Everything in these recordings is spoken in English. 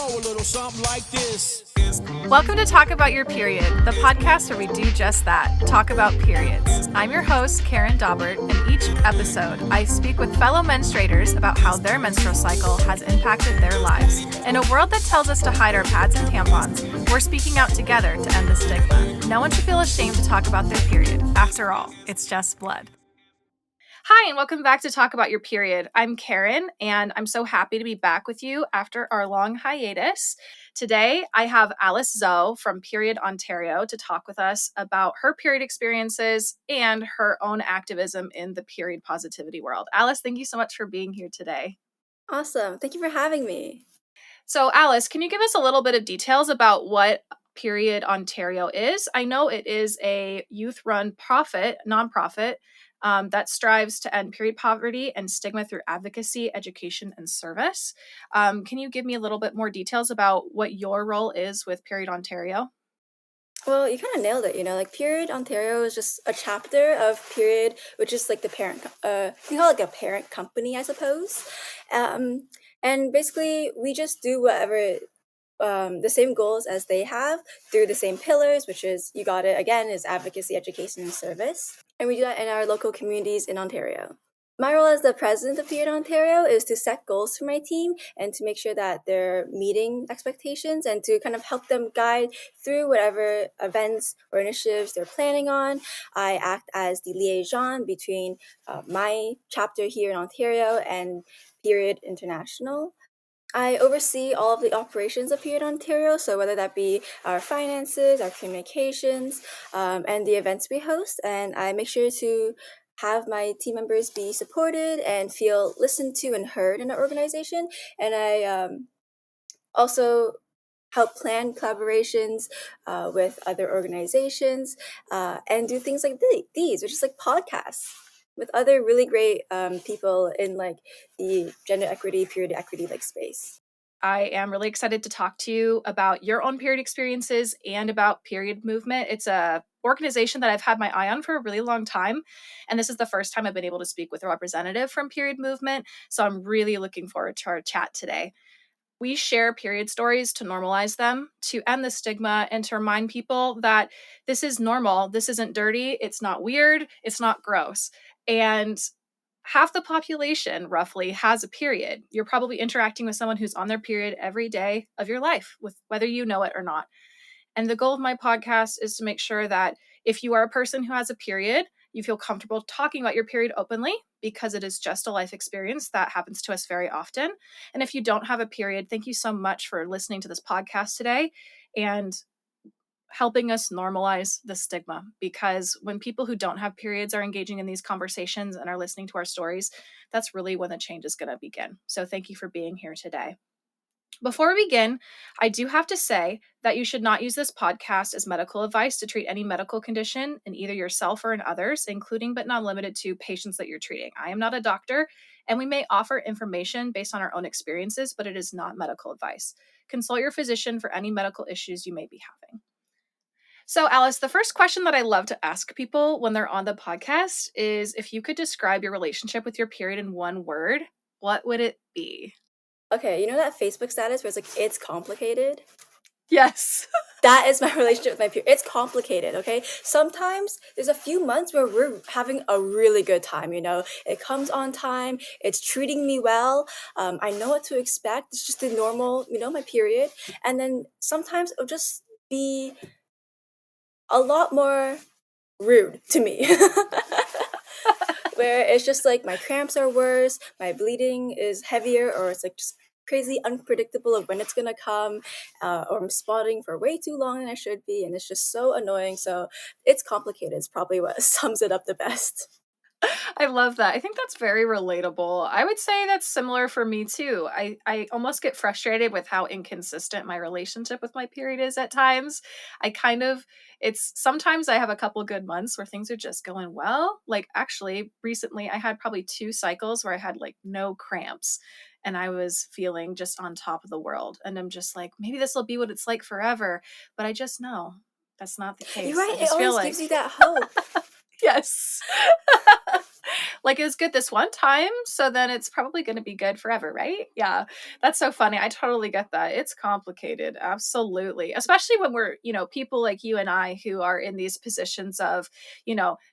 go a little something like this. Welcome to Talk About Your Period, the podcast where we do just that, talk about periods. I'm your host, Karen Daubert, and each episode I speak with fellow menstruators about how their menstrual cycle has impacted their lives. In a world that tells us to hide our pads and tampons, we're speaking out together to end the stigma. No one should feel ashamed to talk about their period. After all, it's just blood. Hi, and welcome back to Talk About Your Period. I'm Karen, and I'm so happy to be back with you after our long hiatus. Today, I have Alice Zou from Period Ontario to talk with us about her period experiences and her own activism in the period positivity world. Alice, thank you so much for being here today. Awesome. Thank you for having me. So, Alice, can you give us a little bit of details about what Period Ontario is? I know it is a youth-run nonprofit that strives to end period poverty and stigma through advocacy, education, and service. Can you give me a little bit more details about what your role is with Period Ontario? Well, you kind of nailed it, Period Ontario is just a chapter of Period, which is like the parent, you call it like a parent company, I suppose. And basically, we just do whatever the same goals as they have through the same pillars, which is, you got it again, is advocacy, education, and service. And we do that in our local communities in Ontario. My role as the president of Period Ontario is to set goals for my team and to make sure that they're meeting expectations and to kind of help them guide through whatever events or initiatives they're planning on. I act as the liaison between my chapter here in Ontario and Period International. I oversee all of the operations of Period Ontario, so whether that be our finances, our communications, and the events we host, and I make sure to have my team members be supported and feel listened to and heard in our organization. And I also help plan collaborations with other organizations and do things like these, which is like podcasts with other really great people in like the gender equity, period equity like space. I am really excited to talk to you about your own period experiences and about Period Movement. It's a organization that I've had my eye on for a really long time, and this is the first time I've been able to speak with a representative from Period Movement, so I'm really looking forward to our chat today. We share period stories to normalize them, to end the stigma, and to remind people that this is normal, this isn't dirty, it's not weird, it's not gross. And half the population roughly has a period. You're probably interacting with someone who's on their period every day of your life, with whether you know it or not. And the goal of my podcast is to make sure that if you are a person who has a period, you feel comfortable talking about your period openly, because it is just a life experience that happens to us very often. And if you don't have a period, thank you so much for listening to this podcast today and helping us normalize the stigma, because when people who don't have periods are engaging in these conversations and are listening to our stories, that's really when the change is going to begin. So thank you for being here today. Before we begin, I do have to say that you should not use this podcast as medical advice to treat any medical condition in either yourself or in others, including but not limited to patients that you're treating. I am not a doctor, and we may offer information based on our own experiences, but it is not medical advice. Consult your physician for any medical issues you may be having. So, Alice, the first question that I love to ask people when they're on the podcast is, if you could describe your relationship with your period in one word, what would it be? Okay, you know that Facebook status where it's like, it's complicated? Yes. That is my relationship with my period. It's complicated, okay? Sometimes there's a few months where we're having a really good time, It comes on time. It's treating me well. I know what to expect. It's just the normal, my period. And then sometimes it'll just be a lot more rude to me. Where it's just like my cramps are worse, my bleeding is heavier, or it's like just crazy unpredictable of when it's gonna come, or I'm spotting for way too long than I should be, and it's just so annoying. So it's complicated. It's probably what sums it up the best. I love that. I think that's very relatable. I would say that's similar for me too. I almost get frustrated with how inconsistent my relationship with my period is at times. It's sometimes I have a couple good months where things are just going well. Like actually, recently I had probably 2 cycles where I had like no cramps and I was feeling just on top of the world. And I'm just like, maybe this will be what it's like forever. But I just know that's not the case. You're right. I It just feel always like gives you that hope. yes. Like, it was good this one time, so then it's probably going to be good forever, right? Yeah, that's so funny. I totally get that. It's complicated, absolutely, especially when we're, people like you and I who are in these positions of,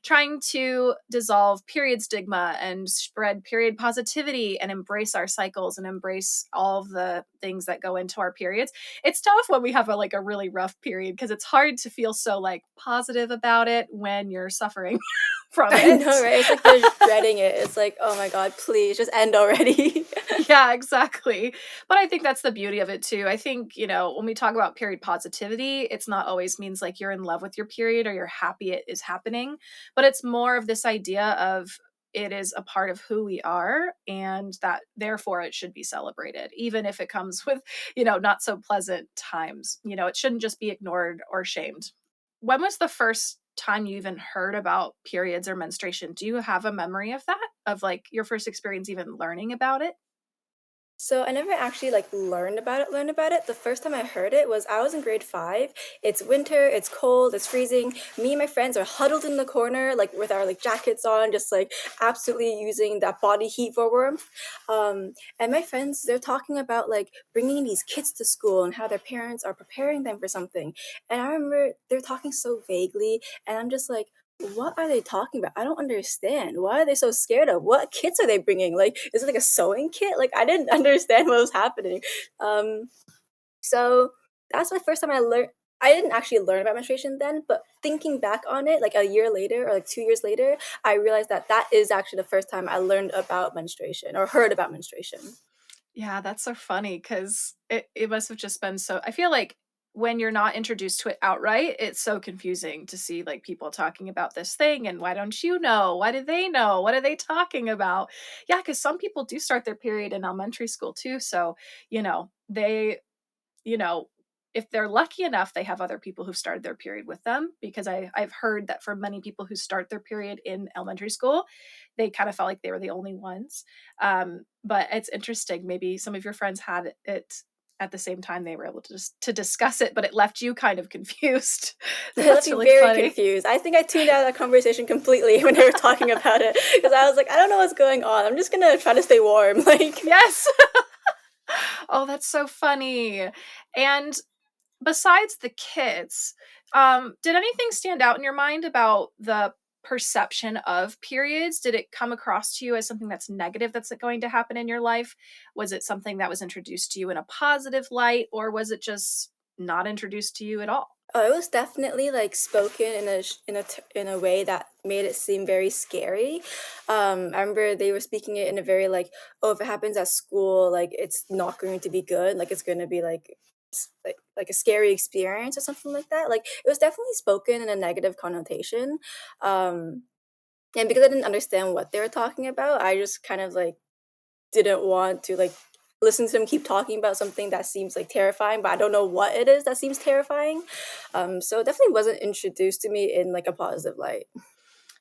trying to dissolve period stigma and spread period positivity and embrace our cycles and embrace all of the things that go into our periods. It's tough when we have a really rough period because it's hard to feel so like positive about it when you're suffering from I it. know, right? It's like they're dreading it. It's like, oh my God, please just end already. Yeah, exactly. But I think that's the beauty of it too. I think, when we talk about period positivity, it's not always means like you're in love with your period or you're happy it is happening, but it's more of this idea of it is a part of who we are and that therefore it should be celebrated, even if it comes with, not so pleasant times. It shouldn't just be ignored or shamed. When was the first time you even heard about periods or menstruation? Do you have a memory of that? Of like your first experience even learning about it? So I never actually like learned about it. The first time I heard it was I was in grade 5. It's winter, it's cold, it's freezing. Me and my friends are huddled in the corner like with our like jackets on, just like absolutely using that body heat for warmth. And my friends, they're talking about like bringing these kids to school and how their parents are preparing them for something. And I remember they're talking so vaguely, and I'm just like, what are they talking about? I don't understand. Why are they so scared of? What kits are they bringing? Like, is it like a sewing kit? Like, I didn't understand what was happening. Um, so that's my first time I learned. I didn't actually learn about menstruation then, but thinking back on it, like a year later or like 2 years later, I realized that that is actually the first time I learned about menstruation or heard about menstruation. Yeah, that's so funny because it must have just been so. I feel like when you're not introduced to it outright, it's so confusing to see like people talking about this thing and why don't you know? Why do they know? What are they talking about? Yeah, because some people do start their period in elementary school too. So, they you know, if they're lucky enough, they have other people who've started their period with them because I've heard that for many people who start their period in elementary school, they kind of felt like they were the only ones. But it's interesting. Maybe some of your friends had it at the same time they were able to just to discuss it, but it left you kind of confused. It left That's me really very funny. confused. I think I tuned out of that conversation completely when they were talking about it because I was like, I don't know what's going on. I'm just gonna try to stay warm. Like, Yes. Oh, that's so funny. And besides the kids, did anything stand out in your mind about the perception of periods? Did it come across to you as something that's negative that's going to happen in your life? Was it something that was introduced to you in a positive light, or was it just not introduced to you at all? oh, it was definitely like spoken in in a way that made it seem very scary. I remember they were speaking it in a very like, oh, if it happens at school, like it's not going to be good. Like it's going to be like like a scary experience or something like that. Like it was definitely spoken in a negative connotation. Um, and because I didn't understand what they were talking about, I just kind of like didn't want to like listen to them keep talking about something that seems like terrifying, but I don't know what it is that seems terrifying. So it definitely wasn't introduced to me in like a positive light.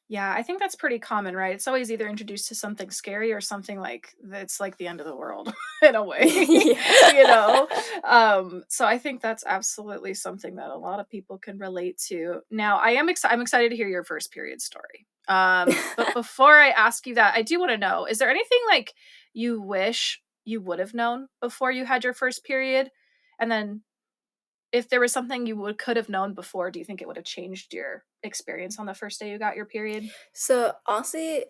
Yeah, I think that's pretty common, right? It's always either introduced to something scary or something like that's like the end of the world in a way, you Yeah. know? So I think that's absolutely something that a lot of people can relate to. Now, I'm excited to hear your first period story. But before I ask you that, I do want to know, is there anything like you wish you would have known before you had your first period? And then if there was something you would could have known before, do you think it would have changed your experience on the first day you got your period? So honestly,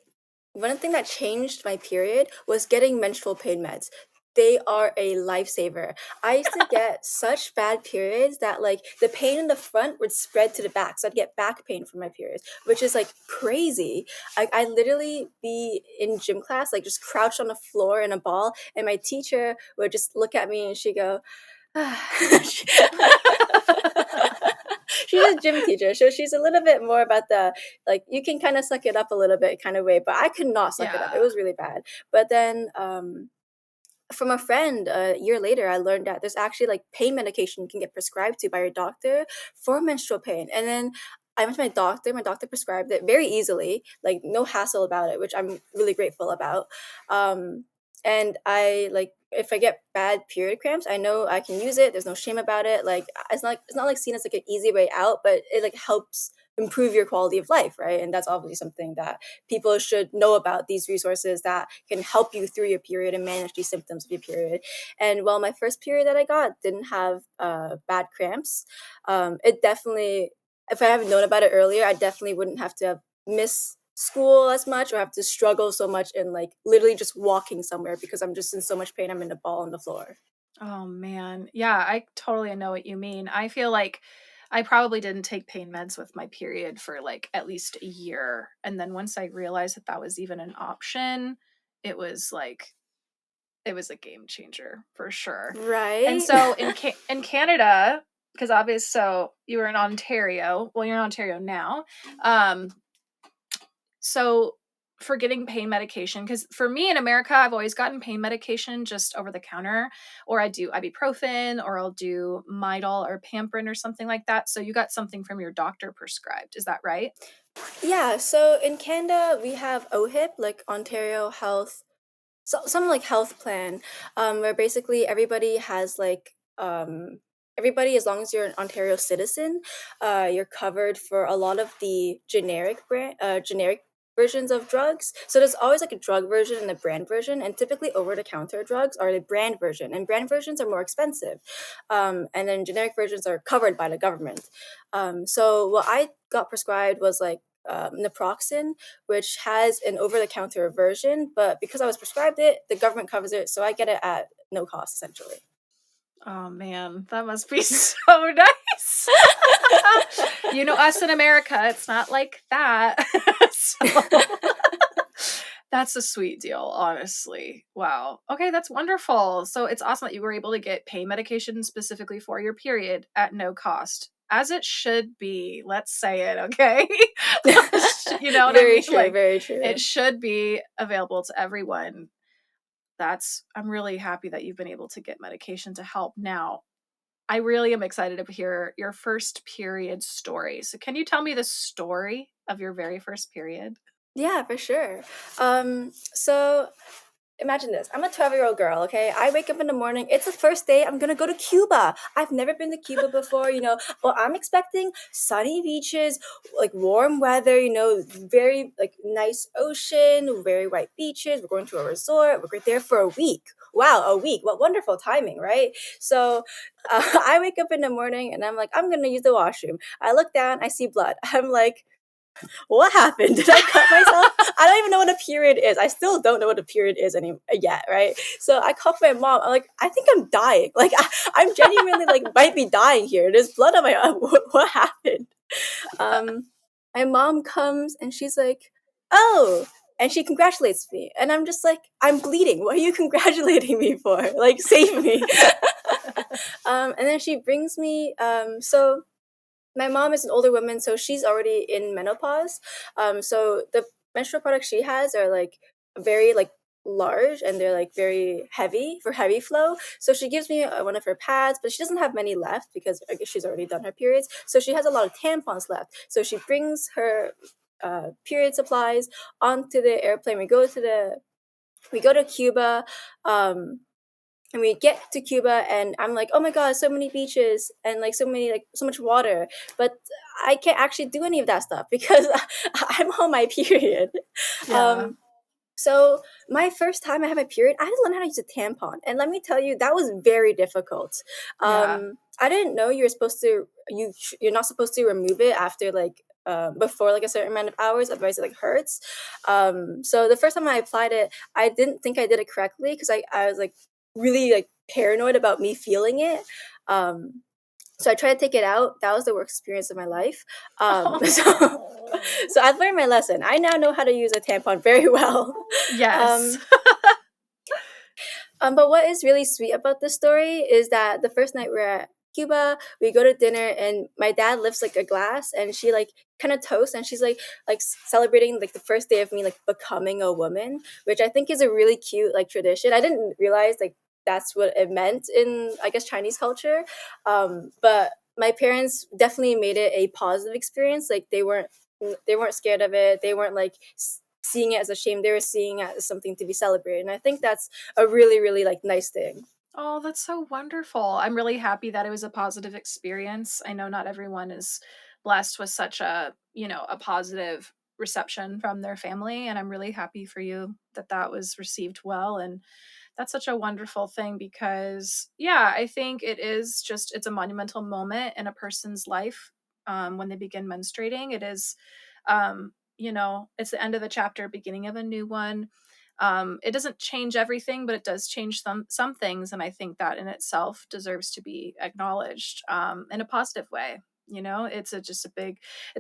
one thing that changed my period was getting menstrual pain meds. They are a lifesaver. I used to get such bad periods that like the pain in the front would spread to the back. So I'd get back pain from my periods, which is like crazy. I literally be in gym class, like just crouched on the floor in a ball, and my teacher would just look at me and she'd go, She- she's a gym teacher, so she's a little bit more about the like you can kind of suck it up a little bit kind of way, but I could not suck it up. It Yeah. was really bad. But then from a friend a year later, I learned that there's actually like pain medication you can get prescribed to by your doctor for menstrual pain. And then I went to my doctor. My doctor prescribed it very easily, like no hassle about it, which I'm really grateful about. And I like if I get bad period cramps, I know I can use it. There's no shame about it. Like it's not like seen as like an easy way out, but it like helps improve your quality of life, right? And that's obviously something that people should know about, these resources that can help you through your period and manage these symptoms of your period. And while my first period that I got didn't have bad cramps, it definitely, if I had known about it earlier, I definitely wouldn't have to have miss school as much or have to struggle so much in like literally just walking somewhere because I'm just in so much pain. I'm in a ball on the floor. Oh man. Yeah, I totally know what you mean. I feel like I probably didn't take pain meds with my period for like at least a year. And then once I realized that that was even an option, it was like it was a game changer for sure. And Right? so in Canada, because obviously, so you were in Ontario. Well, you're in Ontario now. Um, so for getting pain medication, because for me in America, I've always gotten pain medication just over the counter, or I do ibuprofen, or I'll do Midol or Pamprin or something like that. So you got something from your doctor prescribed. Is that right? Yeah, so in Canada we have OHIP, like Ontario Health, so some like health plan, where basically everybody has like everybody, as long as you're an Ontario citizen, you're covered for a lot of the generic versions of drugs. So there's always like a drug version and a brand version, and typically over the counter drugs are the brand version, and brand versions are more expensive, and then generic versions are covered by the government. So what I got prescribed was like naproxen, which has an over-the-counter version, but because I was prescribed it, the government covers it, so I get it at no cost, essentially. Oh man, that must be so nice. You know, us in America, it's not like that. So that's a sweet deal, honestly. Wow. Okay, that's wonderful. So it's awesome that you were able to get pain medication specifically for your period at no cost. As it should be. Let's say it, okay? You know what I Very mean? true, Like very true. it should be available to everyone. That's I'm really happy that you've been able to get medication to help. Now, I really am excited to hear your first period story. So can you tell me the story of your very first period? Yeah, for sure. So imagine this. I'm a 12-year-old girl, okay? I wake up in the morning. It's the first day I'm gonna go to Cuba. I've never been to Cuba before, you know. Well, I'm expecting sunny beaches, like warm weather, you know, very like nice ocean, very white beaches. We're going to a resort. We're there for a week. Wow, a week. What wonderful timing, right? So I wake up in the morning and I'm like, I'm gonna use the washroom. I look down, I see blood. I'm like, what happened? Did I cut myself? I don't even know what a period is. I still don't know what a period is any yet, right? So I called my mom. I'm like, I think I'm dying. Like I'm genuinely like might be dying here. There's blood on my arm. What happened? Um, my mom comes and she's like, oh, and she congratulates me, and I'm just like, I'm bleeding. What are you congratulating me for? Like, save me. And then she brings me. So my mom is an older woman, so she's already in menopause. So the menstrual products she has are like very like large, and they're like very heavy for heavy flow. So she gives me one of her pads, but she doesn't have many left because I guess she's already done her periods. So she has a lot of tampons left. So she brings her period supplies onto the airplane. We go to Cuba. Um, and we get to Cuba, and I'm like, oh my god, so many beaches and like so many like so much water, but I can't actually do any of that stuff because I'm on my period. Yeah. Um, so my first time I had my period, I had to learn how to use a tampon, and let me tell you, that was very difficult. Yeah. I didn't know you're not supposed to remove it after like before like a certain amount of hours, otherwise it like hurts. So the first time I applied it, I didn't think I did it correctly because I was like really like paranoid about me feeling it. Um, so I tried to take it out. That was the worst experience of my life. So Oh. so I've learned my lesson. I now know how to use a tampon very well. Yes. Um, but what is really sweet about this story is that the first night we're at Cuba, we go to dinner, and my dad lifts like a glass, and she like kind of toasts, and she's like celebrating like the first day of me like becoming a woman, which I think is a really cute like tradition. I didn't realize like that's what it meant in, I guess, Chinese culture, but my parents definitely made it a positive experience. Like they weren't scared of it. They weren't like seeing it as a shame. They were seeing it as something to be celebrated. And I think that's a really, really like nice thing. Oh, that's so wonderful. I'm really happy that it was a positive experience. I know not everyone is blessed with such a, a positive reception from their family, and I'm really happy for you that that was received well. And that's such a wonderful thing because, yeah, I think it's a monumental moment in a person's life when they begin menstruating. It is, it's the end of a chapter, beginning of a new one. It doesn't change everything, but it does change some things, and I think that in itself deserves to be acknowledged in a positive way. It's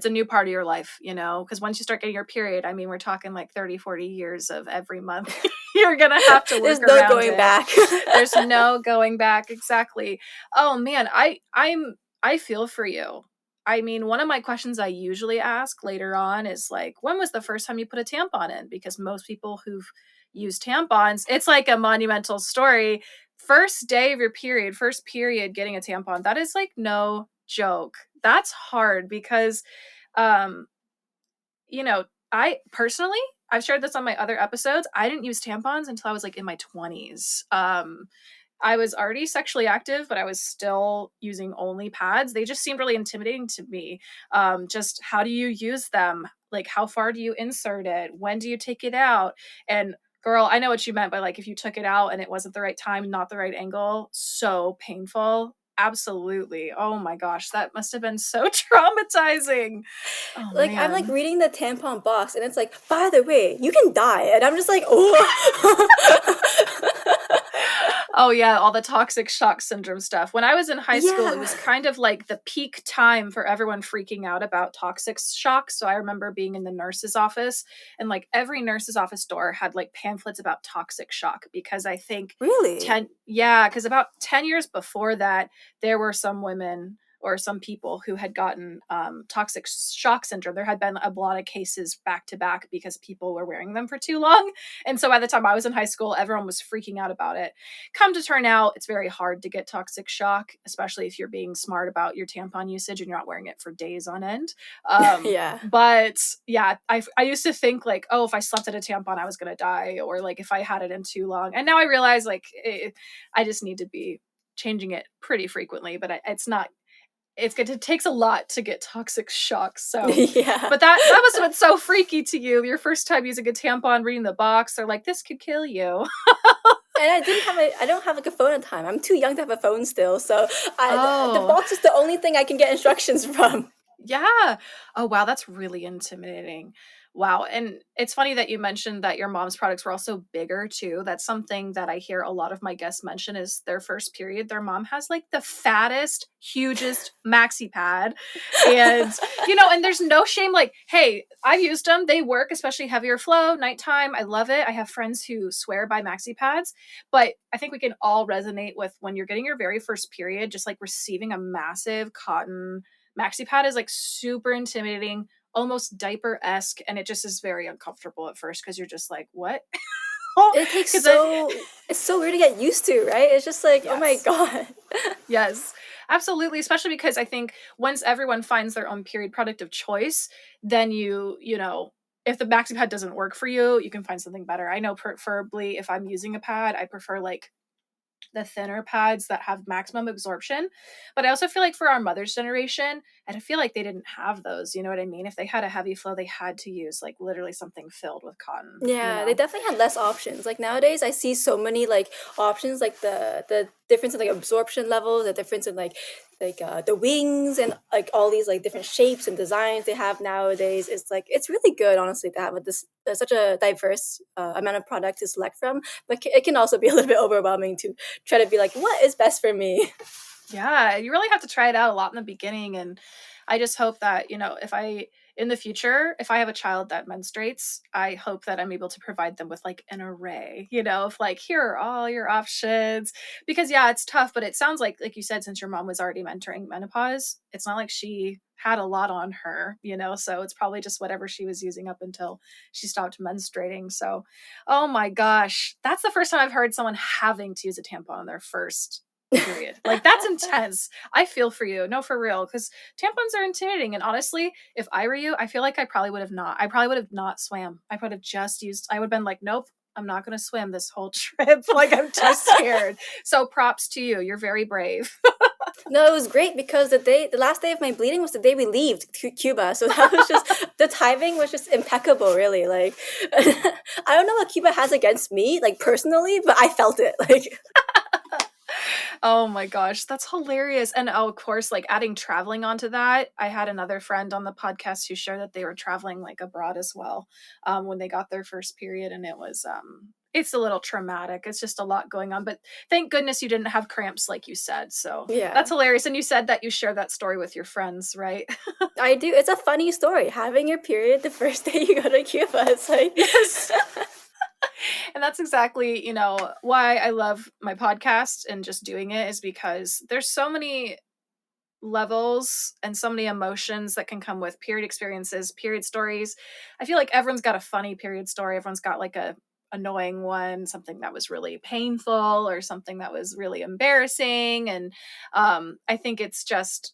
a new part of your life, because once you start getting your period, I mean, we're talking like 30, 40 years of every month. You're gonna have to There's work no around going it. back. There's no going back. Exactly. Oh man, I feel for you. I mean, one of my questions I usually ask later on is like, when was the first time you put a tampon in? Because most people who've used tampons, it's like a monumental story. First day of your period, first period getting a tampon, that is like no joke. That's hard because um you know, I personally, I've shared this on my other episodes. I didn't use tampons until I was like in my 20s. I was already sexually active, but I was still using only pads. They just seemed really intimidating to me. Just how do you use them? Like, how far do you insert it? When do you take it out? And girl, I know what you meant by like if you took it out and it wasn't the right time, not the right angle, so painful. Absolutely. Oh my gosh, that must have been so traumatizing. Oh Like I'm like man. reading the tampon box and it's like, by the way, you can die. And I'm just like, oh. Oh yeah, all the toxic shock syndrome stuff. When I was in high school, it Yeah. was kind of like the peak time for everyone freaking out about toxic shock. So I remember being in the nurse's office and like every nurse's office door had like pamphlets about toxic shock because I think Really? because about 10 years before that, there were some women or some people who had gotten toxic shock syndrome. There had been a lot of cases back to back because people were wearing them for too long. And so by the time I was in high school, everyone was freaking out about it. Come to turn out, it's very hard to get toxic shock, especially if you're being smart about your tampon usage and you're not wearing it for days on end. Yeah. But yeah, I used to think like, oh, if I slept in a tampon, I was going to die, or like if I had it in too long. And now I realize like I just need to be changing it pretty frequently, but it's not it takes a lot to get toxic shock. So, Yeah. but that must have been so freaky to you. Your first time using a tampon, reading the box, they're like, this could kill you. And I don't have like a phone at the time. I'm too young to have a phone still. So the Oh, box is the only thing I can get instructions from. yeah. Oh, wow. That's really intimidating. Wow. And it's funny that you mentioned that your mom's products were also bigger too. That's something that I hear a lot of my guests mention is their first period. Their mom has like the fattest, hugest maxi pad. And, and there's no shame. Like, hey, I've used them. They work, especially heavier flow, nighttime. I love it. I have friends who swear by maxi pads. But I think we can all resonate with when you're getting your very first period, just like receiving a massive cotton maxi pad is like super intimidating, almost diaper-esque, and it just is very uncomfortable at first because you're just like, what? It takes Because I it's so weird to get used to, right? It's just like, oh my yes. god. Yes, absolutely, especially because I think once everyone finds their own period product of choice, then if the maxi pad doesn't work for you, you can find something better. I know preferably if I'm using a pad, I prefer like the thinner pads that have maximum absorption. But I also feel like for our mother's generation, I feel like they didn't have those. You know what I mean? If they had a heavy flow, they had to use like literally something filled with cotton. Yeah, they definitely had less options. Like nowadays, I see so many like options, like the difference in like absorption levels, the difference in the wings, and like all these like different shapes and designs they have nowadays. It's like it's really good, honestly, to have this such a diverse amount of product to select from. But it can also be a little bit overwhelming to try to be like, what is best for me? Yeah, you really have to try it out a lot in the beginning. And I just hope that, if I, in the future, if I have a child that menstruates, I hope that I'm able to provide them with like an array, of like, here are all your options. Because yeah, it's tough, but it sounds like you said, since your mom was already mentoring menopause, it's not like she had a lot on her, so it's probably just whatever she was using up until she stopped menstruating. So, oh my gosh, that's the first time I've heard someone having to use a tampon on their first period. Like, that's intense. I feel for you. No, for real. Because tampons are intimidating. And honestly, if I were you, I feel like I probably would have not. I probably would have not swam. I would have just used, I would have been like, nope, I'm not going to swim this whole trip. Like, I'm too scared. So props to you. You're very brave. No, it was great because the last day of my bleeding was the day we left Cuba. So that was just the timing was just impeccable, really. Like, I don't know what Cuba has against me, like personally, but I felt it. Like, Oh my gosh, that's hilarious. And oh, of course, like adding traveling onto that, I had another friend on the podcast who shared that they were traveling like abroad as well, when they got their first period, and it's a little traumatic. It's just a lot going on, but thank goodness you didn't have cramps like you said. So yeah, that's hilarious. And you said that you share that story with your friends, right? I do. It's a funny story. Having your period the first day you go to Cuba. It's like, Yes. And that's exactly, why I love my podcast and just doing it, is because there's so many levels and so many emotions that can come with period experiences, period stories. I feel like everyone's got a funny period story. Everyone's got like a annoying one, something that was really painful or something that was really embarrassing. And I think it's just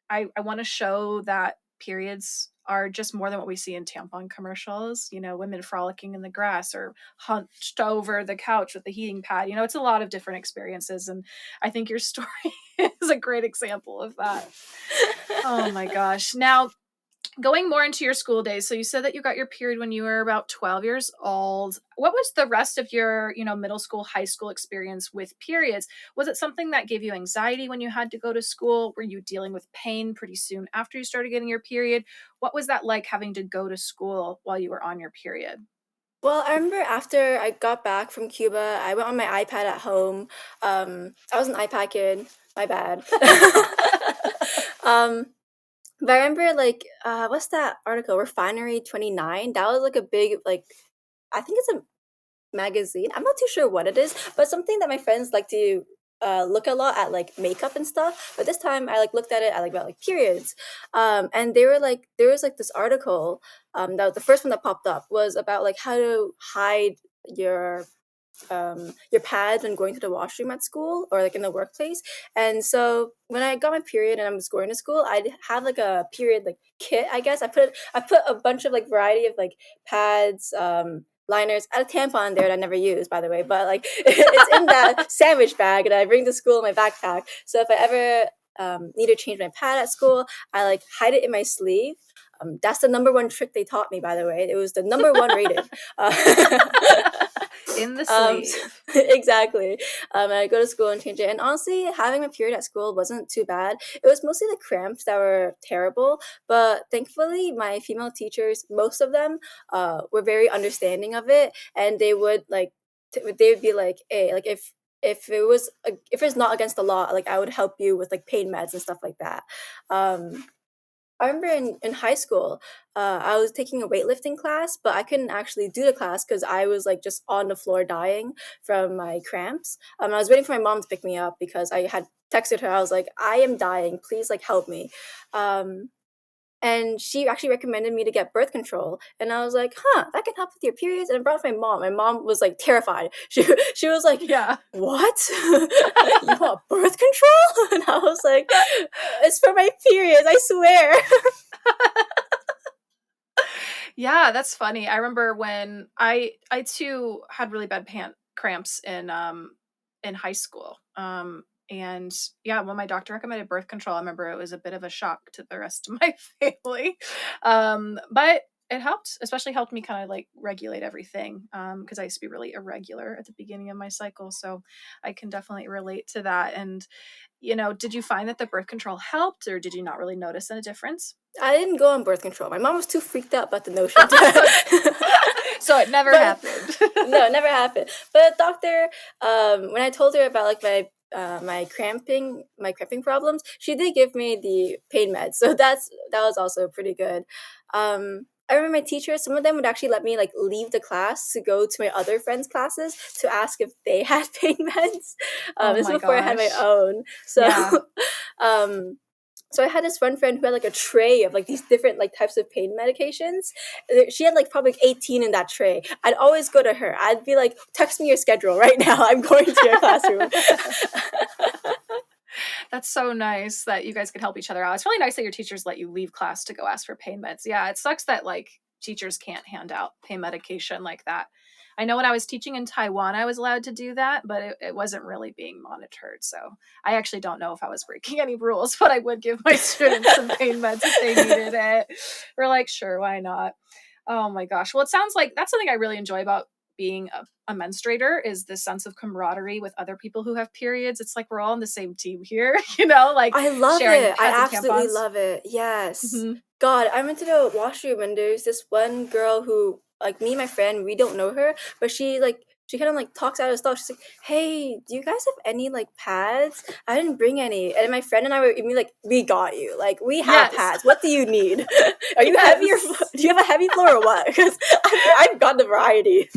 I want to show that periods are just more than what we see in tampon commercials, women frolicking in the grass or hunched over the couch with the heating pad. It's a lot of different experiences. And I think your story is a great example of that. Oh my gosh. Now, going more into your school days, so you said that you got your period when you were about 12 years old. What was the rest of your, middle school, high school experience with periods? Was it something that gave you anxiety when you had to go to school? Were you dealing with pain pretty soon after you started getting your period? What was that like, having to go to school while you were on your period? well, I remember after I got back from Cuba, I went on my iPad at home. I was an iPad kid. My bad. um, but I remember like what's that article? Refinery 29. That was like a big like I think it's a magazine. I'm not too sure what it is, but something that my friends like to look a lot at like makeup and stuff. But this time I like looked at it at like about like periods. And they were like there was like this article that the first one that popped up was about like how to hide your pads when going to the washroom at school or like in the workplace. And so when I got my period and I was going to school, I'd have like a period like kit, I guess. I put a bunch of like variety of like pads, liners, I had a tampon there that I never used, by the way, but like it's in that sandwich bag and I bring to school in my backpack. So if I ever need to change my pad at school, I like hide it in my sleeve. That's the number one trick they taught me, by the way. It was the number one rated. In the Um, sleeve. exactly. And I go to school and change it. And honestly, having my period at school wasn't too bad. It was mostly the cramps that were terrible. But thankfully, my female teachers, most of them, were very understanding of it, and they would like, they would be like, "Hey, like if it's not against the law, like I would help you with like pain meds and stuff like that." Um, I remember in high school, I was taking a weightlifting class, but I couldn't actually do the class because I was like just on the floor dying from my cramps. I was waiting for my mom to pick me up because I had texted her. I was like, I am dying. Please, like, help me. Um, and she actually recommended me to get birth control. And I was like, huh, that can help with your periods. And I brought my mom. My mom was like terrified. She was like, Yeah. what? You want birth control? And I was like, it's for my periods, I swear. Yeah, that's funny. I remember when I too had really bad pant cramps in high school. And yeah, when my doctor recommended birth control, I remember it was a bit of a shock to the rest of my family. But it helped, especially helped me kind of like regulate everything. Because I used to be really irregular at the beginning of my cycle. So I can definitely relate to that. And, did you find that the birth control helped, or did you not really notice a difference? I didn't go on birth control. My mom was too freaked out about the notion. So it never But happened. no, it never happened. But doctor, when I told her about like my cramping problems, she did give me the pain meds. So that was also pretty good. I remember my teachers, some of them would actually let me like leave the class to go to my other friends' classes to ask if they had pain meds. Oh This is my before I had my gosh. own. So Yeah. um So I had this one friend who had like a tray of like these different like types of pain medications. She had like probably like 18 in that tray. I'd always go to her. I'd be like, text me your schedule right now. I'm going to your classroom. That's so nice that you guys could help each other out. It's really nice that your teachers let you leave class to go ask for pain meds. Yeah, it sucks that like teachers can't hand out pain medication like that. I know when I was teaching in Taiwan, I was allowed to do that, but it wasn't really being monitored. So I actually don't know if I was breaking any rules, but I would give my students some pain meds if they needed it. We're like, sure, why not? Oh my gosh. Well, it sounds like that's something I really enjoy about being a menstruator is this sense of camaraderie with other people who have periods. It's like we're all on the same team here, like I love sharing it. I pads and absolutely tampons. love it. Yes. Hmm. God, I went to the washroom and there's this one girl who, like me and my friend, we don't know her, but she kind of like talks out of stuff. She's like, "Hey, do you guys have any like pads? I didn't bring any." And my friend and I were immediately like, "We got you. Like we have Yes. pads. What do you need? Are you heavy or Yes. do you have a heavy floor or what? Because I've got the variety."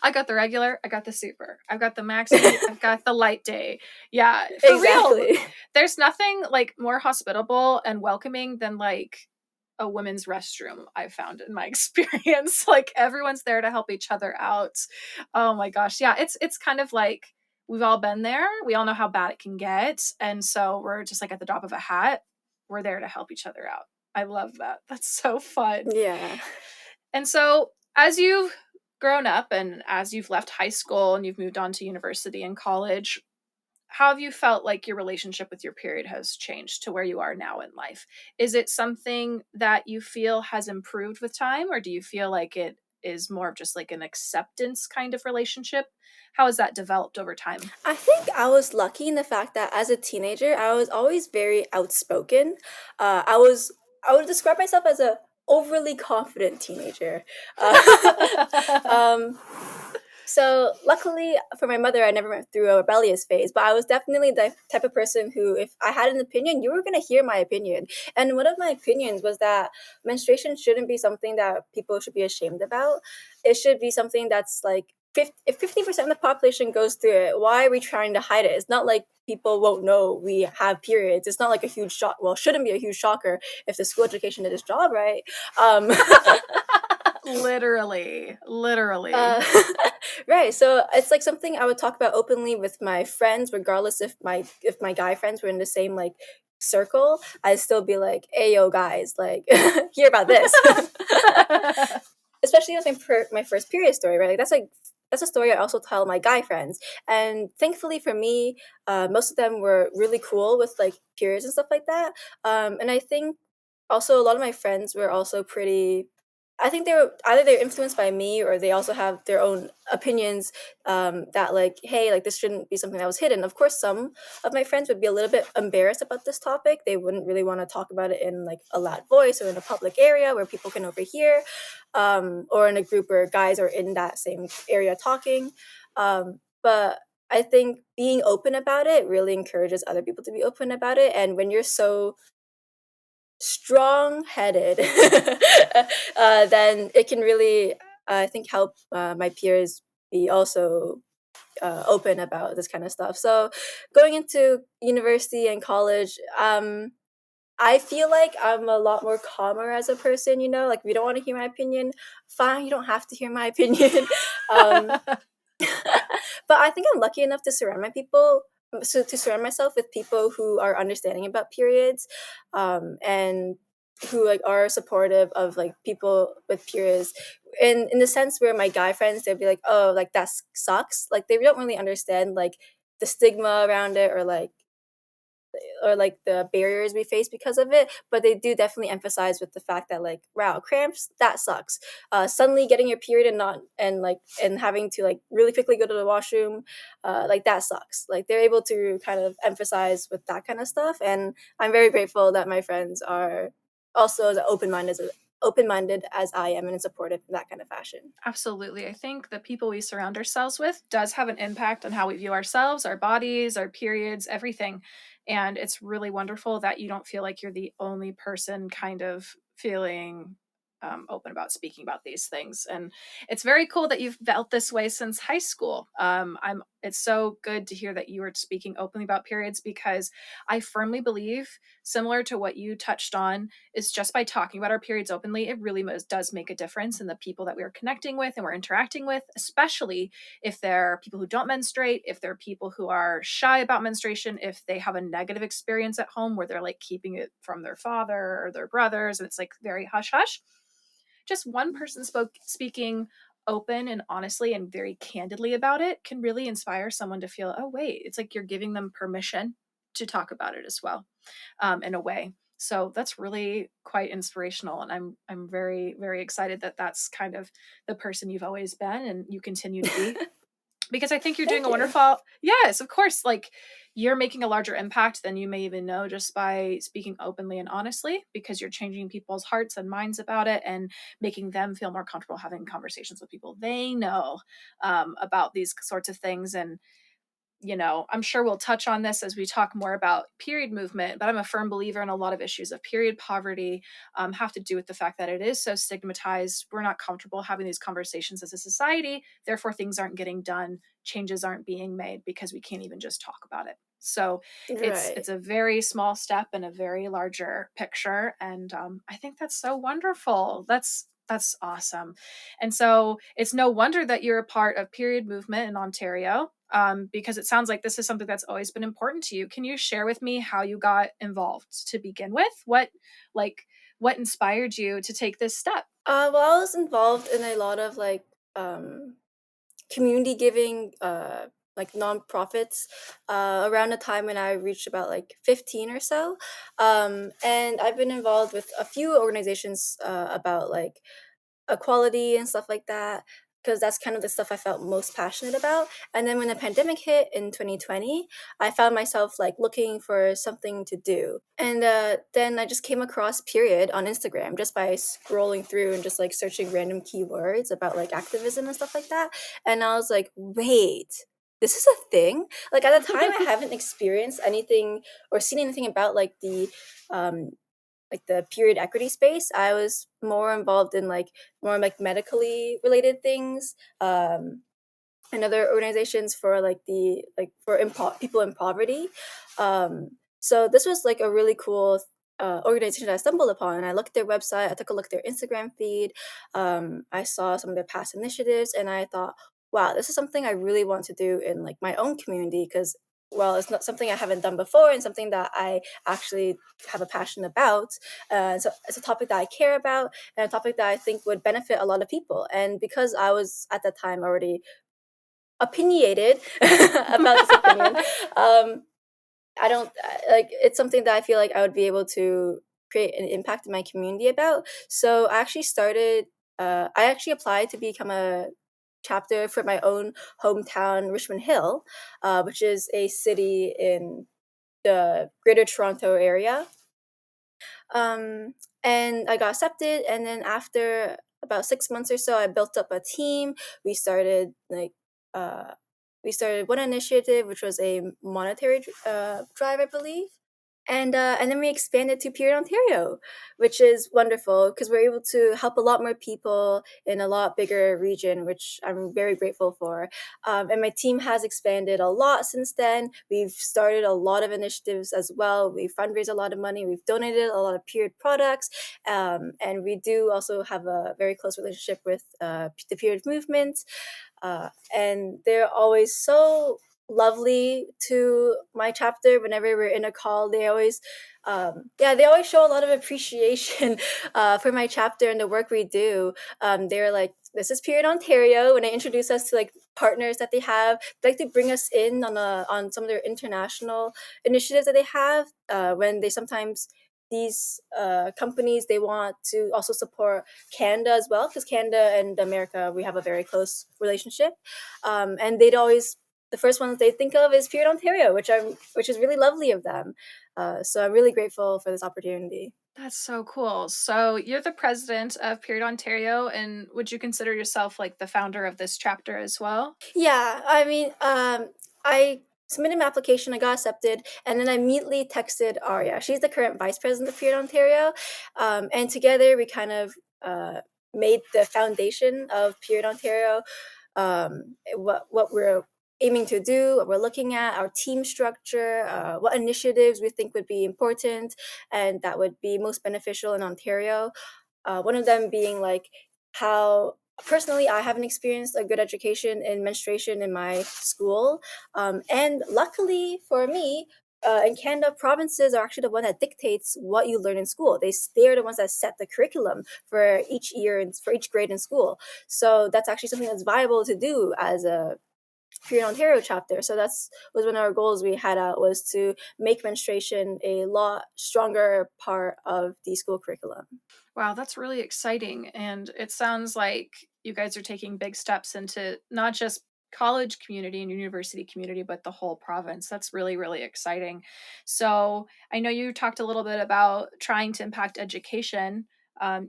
I got the regular, I got the super, I've got the maxi, I've got the light day. Yeah, for real. Exactly. There's nothing like more hospitable and welcoming than like a women's restroom I've found in my experience. Like everyone's there to help each other out. Oh my gosh. Yeah, it's kind of like we've all been there. We all know how bad it can get. And so we're just like at the drop of a hat, we're there to help each other out. I love that. That's so fun. Yeah. And so, as you've grown up and as you've left high school and you've moved on to university and college, how have you felt like your relationship with your period has changed to where you are now in life? Is it something that you feel has improved with time, or do you feel like it is more of just like an acceptance kind of relationship? How has that developed over time? I think I was lucky in the fact that as a teenager, I was always very outspoken. I would describe myself as a overly confident teenager. Uh, um, so luckily for my mother, I never went through a rebellious phase, but I was definitely the type of person who, if I had an opinion, you were going to hear my opinion. And one of my opinions was that menstruation shouldn't be something that people should be ashamed about. It should be something that's like, if 50% of the population goes through it, why are we trying to hide it? It's not like people won't know we have periods. It's not like a huge shock. Well, shouldn't be a huge shocker if the school education did its job right. Um, Literally, literally. Uh, right. So it's like something I would talk about openly with my friends, regardless if my guy friends were in the same like circle. I'd still be like, "Hey, yo, guys, like, hear about this." Especially with my first period story, right? Like that's a story I also tell my guy friends, and thankfully for me, most of them were really cool with like periods and stuff like that. And I think also a lot of my friends were also pretty. I think they're influenced by me or they also have their own opinions that like hey like this shouldn't be something that was hidden. Of course, some of my friends would be a little bit embarrassed about this topic. They wouldn't really want to talk about it in like a loud voice or in a public area where people can overhear, or in a group where guys are in that same area talking. But I think being open about it really encourages other people to be open about it. And when you're so strong-headed, then it can really, I think, help my peers be also open about this kind of stuff. So going into university and college, I feel like I'm a lot more calmer as a person, like if you don't want to hear my opinion, fine, you don't have to hear my opinion. um, but I think I'm lucky enough to surround myself with people who are understanding about periods, and who like are supportive of like people with periods. In the sense where my guy friends, they'd be like, "Oh, like that sucks." Like they don't really understand like the stigma around it or like the barriers we face because of it, but they do definitely emphasize with the fact that like wow, cramps, that sucks. Suddenly getting your period and having to like really quickly go to the washroom, like that sucks. Like they're able to kind of emphasize with that kind of stuff, and I'm very grateful that my friends are also as open-minded as I am and supportive in that kind of fashion. Absolutely. I think the people we surround ourselves with does have an impact on how we view ourselves, our bodies, our periods, everything. And it's really wonderful that you don't feel like you're the only person kind of feeling open about speaking about these things. And it's very cool that you've felt this way since high school. I'm it's so good to hear that you are speaking openly about periods, because I firmly believe, similar to what you touched on, is just by talking about our periods openly, it really does make a difference in the people that we are connecting with and we're interacting with, especially if they're people who don't menstruate, if they're people who are shy about menstruation, if they have a negative experience at home where they're like keeping it from their father or their brothers and it's like very hush hush. Just one person speaking open and honestly and very candidly about it can really inspire someone to feel, oh wait, it's like you're giving them permission to talk about it as well, in a way. So that's really quite inspirational, and I'm very very excited that that's kind of the person you've always been and you continue to be, because I think you're doing Thank a you. wonderful, yes, of course, like you're making a larger impact than you may even know just by speaking openly and honestly, because you're changing people's hearts and minds about it and making them feel more comfortable having conversations with people they know, about these sorts of things. And I'm sure we'll touch on this as we talk more about period movement, but I'm a firm believer in a lot of issues of period poverty have to do with the fact that it is so stigmatized. We're not comfortable having these conversations as a society. Therefore, things aren't getting done. Changes aren't being made because we can't even just talk about it. So Right. it's a very small step in a very larger picture, and I think that's so wonderful. That's awesome. And so it's no wonder that you're a part of period movement in Ontario, because it sounds like this is something that's always been important to you. Can you share with me how you got involved to begin with? Like, what inspired you to take this step? Well, I was involved in a lot of community giving, like nonprofits, around the time when I reached about like 15 or so. And I've been involved with a few organizations about like equality and stuff like that, because that's kind of the stuff I felt most passionate about. And then when the pandemic hit in 2020, I found myself like looking for something to do. And then I just came across Period on Instagram just by scrolling through and just like searching random keywords about like activism and stuff like that. And I was like, wait, this is a thing? Like at the time, I haven't experienced anything or seen anything about um, like the period equity space. I was more involved in like more like medically related things, and other organizations for like the like for people in poverty. So this was like a really cool organization that I stumbled upon, and I looked at their website. I took a look at their Instagram feed. I saw some of their past initiatives, and I thought, wow, this is something I really want to do in like my own community, because well, it's not something I haven't done before and something that I actually have a passion about. So it's a topic that I care about and a topic that I think would benefit a lot of people. And because I was at that time already opinionated about this opinion, um, I don't like it's something that I feel like I would be able to create an impact in my community about. So I actually started. I actually applied to become a chapter for my own hometown, Richmond Hill, which is a city in the Greater Toronto area. Um, and I got accepted, and then after about 6 months or so, I built up a team. We started uh, we started one initiative, which was a monetary drive, I believe, and then we expanded to Period Ontario, which is wonderful because we're able to help a lot more people in a lot bigger region, which I'm very grateful for. And my team has expanded a lot since then. We've started a lot of initiatives as well. We've fundraised a lot of money. We've donated a lot of period products. And we do also have a very close relationship with the period movement. And they're always so lovely to my chapter. Whenever we're in a call, they always they always show a lot of appreciation for my chapter and the work we do. They're like, this is Period Ontario. When they introduce us to like partners that they have, they like to bring us in on some of their international initiatives that they have, when they sometimes these companies, they want to also support Canada as well, because Canada and America, we have a very close relationship. And they'd always, the first one that they think of is Period Ontario, which is really lovely of them. So I'm really grateful for this opportunity. That's so cool. So you're the president of Period Ontario, and would you consider yourself like the founder of this chapter as well? Yeah, I mean, I submitted my application, I got accepted, and then I immediately texted Aria. She's the current vice president of Period Ontario, and together we kind of made the foundation of Period Ontario. What we're aiming to do, what we're looking at, our team structure, what initiatives we think would be important and that would be most beneficial in Ontario. One of them being like how personally I haven't experienced a good education in menstruation in my school. And luckily for me, in Canada, provinces are actually the one that dictates what you learn in school. They are the ones that set the curriculum for each year and for each grade in school. So that's actually something that's viable to do as a Period Ontario chapter. So that's was one of our goals we had out was to make menstruation a lot stronger part of the school curriculum. Wow, that's really exciting. And it sounds like you guys are taking big steps into not just college community and university community, but the whole province. That's really, really exciting. So I know you talked a little bit about trying to impact education.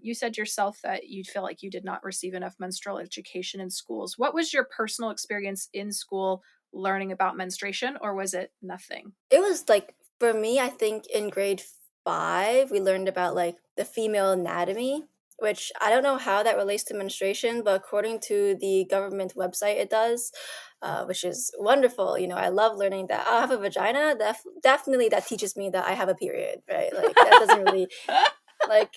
You said yourself that you feel like you did not receive enough menstrual education in schools. What was your personal experience in school learning about menstruation, or was it nothing? It was like for me, I think in grade 5 we learned about like the female anatomy, which I don't know how that relates to menstruation, but according to the government website, it does, which is wonderful. You know, I love learning that I have a vagina. Definitely, that teaches me that I have a period, right? Like that doesn't really like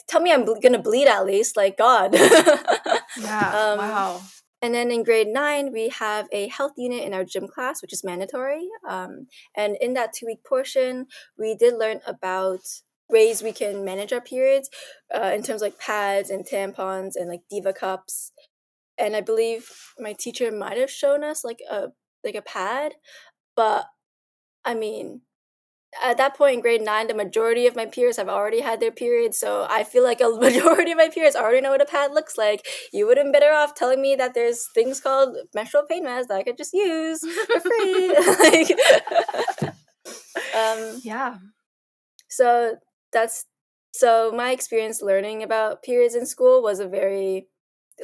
tell me I'm gonna bleed at least. Like God. Yeah, um, wow. and then in grade 9, we have a health unit in our gym class, which is mandatory. And in that 2 week portion, we did learn about ways we can manage our periods in terms like pads and tampons and like diva cups. And I believe my teacher might have shown us like a pad, but I mean, at that point in grade 9, the majority of my peers have already had their periods, so I feel like a majority of my peers already know what a pad looks like. You would have been better off telling me that there's things called menstrual pain meds that I could just use for free. Like, um, Yeah. so that's so my experience learning about periods in school was a very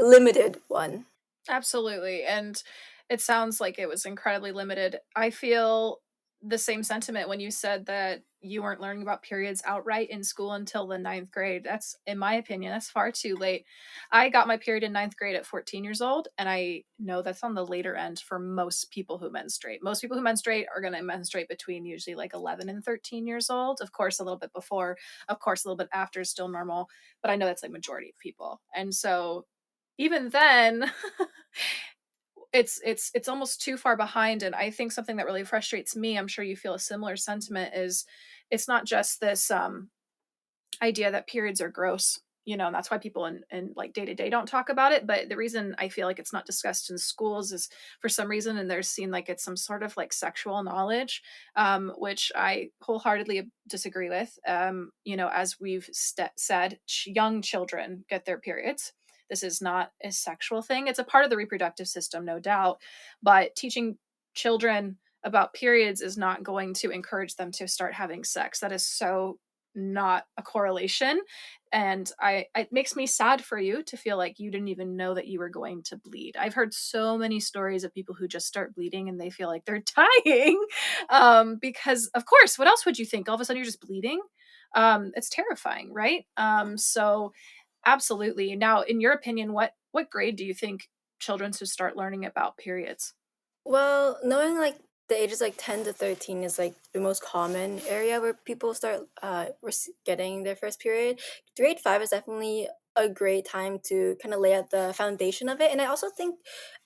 limited one. Absolutely, and it sounds like it was incredibly limited. I feel the same sentiment when you said that you weren't learning about periods outright in school until the ninth grade. That's, in my opinion, that's far too late. I got my period in ninth grade at 14 years old, and I know that's on the later end for most people who menstruate. Most people who menstruate are going to menstruate between usually like 11 and 13 years old. Of course, a little bit before, of course, a little bit after is still normal, but I know that's like majority of people. And so even then it's almost too far behind. And I think something that really frustrates me, I'm sure you feel a similar sentiment, is it's not just this idea that periods are gross, and that's why people in like day to day don't talk about it. But the reason I feel like it's not discussed in schools is for some reason, and they're seen like it's some sort of like sexual knowledge, which I wholeheartedly disagree with. As we've said, young children get their periods. This is not a sexual thing. It's a part of the reproductive system, no doubt. But teaching children about periods is not going to encourage them to start having sex. That is so not a correlation. And it makes me sad for you to feel like you didn't even know that you were going to bleed. I've heard so many stories of people who just start bleeding and they feel like they're dying, because of course, what else would you think? All of a sudden you're just bleeding. It's terrifying, right? So absolutely. Now, in your opinion, what grade do you think children should start learning about periods? Well, knowing like the ages like 10 to 13 is like the most common area where people start getting their first period. Grade 5 is definitely a great time to kind of lay out the foundation of it. And I also think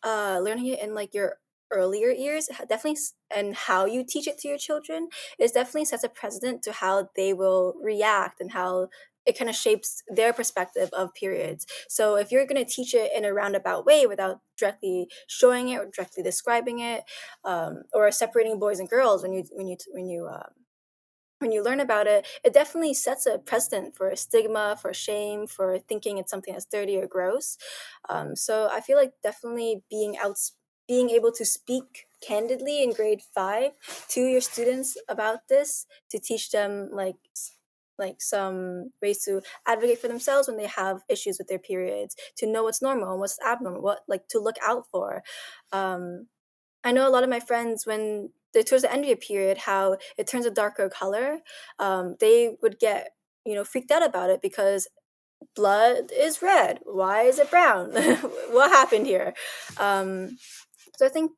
learning it in like your earlier years definitely and how you teach it to your children is definitely sets a precedent to how they will react and how it kind of shapes their perspective of periods. So if you're going to teach it in a roundabout way without directly showing it or directly describing it, or separating boys and girls when you learn about it, it definitely sets a precedent for stigma, for shame, for thinking it's something that's dirty or gross. So I feel like definitely being able to speak candidly in grade 5 to your students about this to teach them like some ways to advocate for themselves when they have issues with their periods, to know what's normal and what's abnormal, what like to look out for. Um, I know a lot of my friends when they're towards the end of your period, how it turns a darker color. They would get freaked out about it because blood is red. Why is it brown? What happened here? Um, so I think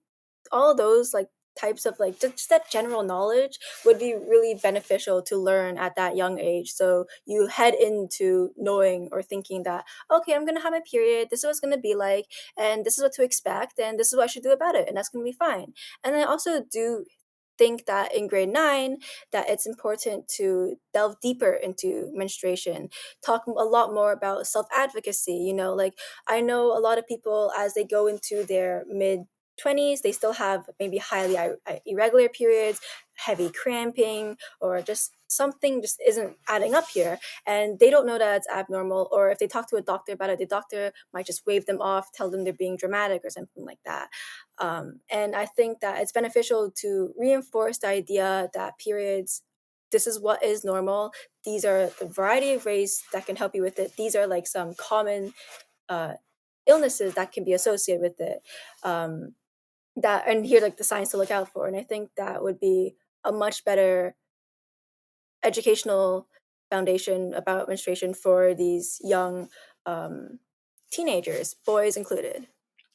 all those like types of like just that general knowledge would be really beneficial to learn at that young age. So you head into knowing or thinking that, okay, I'm gonna have my period, this is what it's gonna be like, and this is what to expect, and this is what I should do about it, and that's gonna be fine. And I also do think that in grade 9 that it's important to delve deeper into menstruation, talk a lot more about self-advocacy. Like, I know a lot of people, as they go into their mid 20s, they still have maybe highly irregular periods, heavy cramping, or just something just isn't adding up here, and they don't know that it's abnormal. Or if they talk to a doctor about it, the doctor might just wave them off, tell them they're being dramatic or something like that. And I think that it's beneficial to reinforce the idea that periods, this is what is normal. These are the variety of ways that can help you with it. These are like some common uh, illnesses that can be associated with it. That and here like the signs to look out for. And I think that would be a much better educational foundation about menstruation for these young um, teenagers, boys included.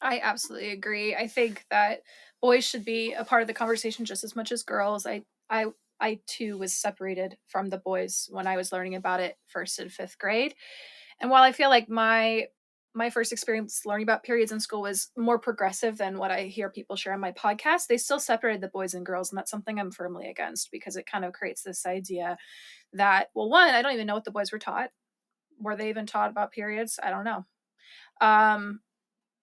I absolutely agree. I think that boys should be a part of the conversation just as much as girls. I too was separated from the boys when I was learning about it first and fifth grade. And while I feel like my first experience learning about periods in school was more progressive than what I hear people share on my podcast, they still separated the boys and girls, and that's something I'm firmly against because it kind of creates this idea that, well, one, I don't even know what the boys were taught. Were they even taught about periods? I don't know. Um,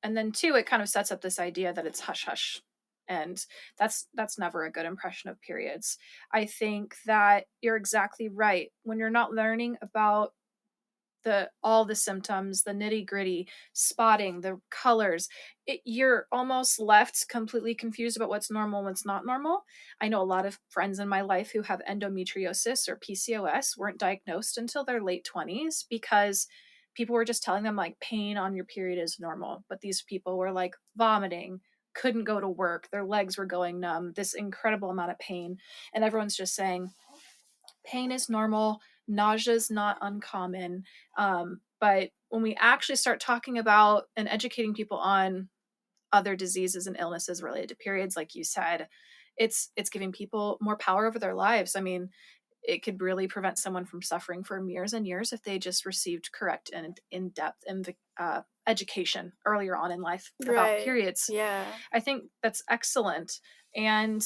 and then two, it kind of sets up this idea that it's hush hush, and that's never a good impression of periods. I think that you're exactly right. When you're not learning about the all the symptoms, the nitty gritty, spotting, the colors, you're almost left completely confused about what's normal and what's not normal. I know a lot of friends in my life who have endometriosis or PCOS weren't diagnosed until their late 20s because people were just telling them like pain on your period is normal, but these people were like vomiting, couldn't go to work, their legs were going numb, this incredible amount of pain, and everyone's just saying pain is normal, nausea is not uncommon. But when we actually start talking about and educating people on other diseases and illnesses related to periods, like you said, it's giving people more power over their lives. I mean, it could really prevent someone from suffering for years and years if they just received correct and in-depth education earlier on in life about Right. periods. Yeah. I think that's excellent. And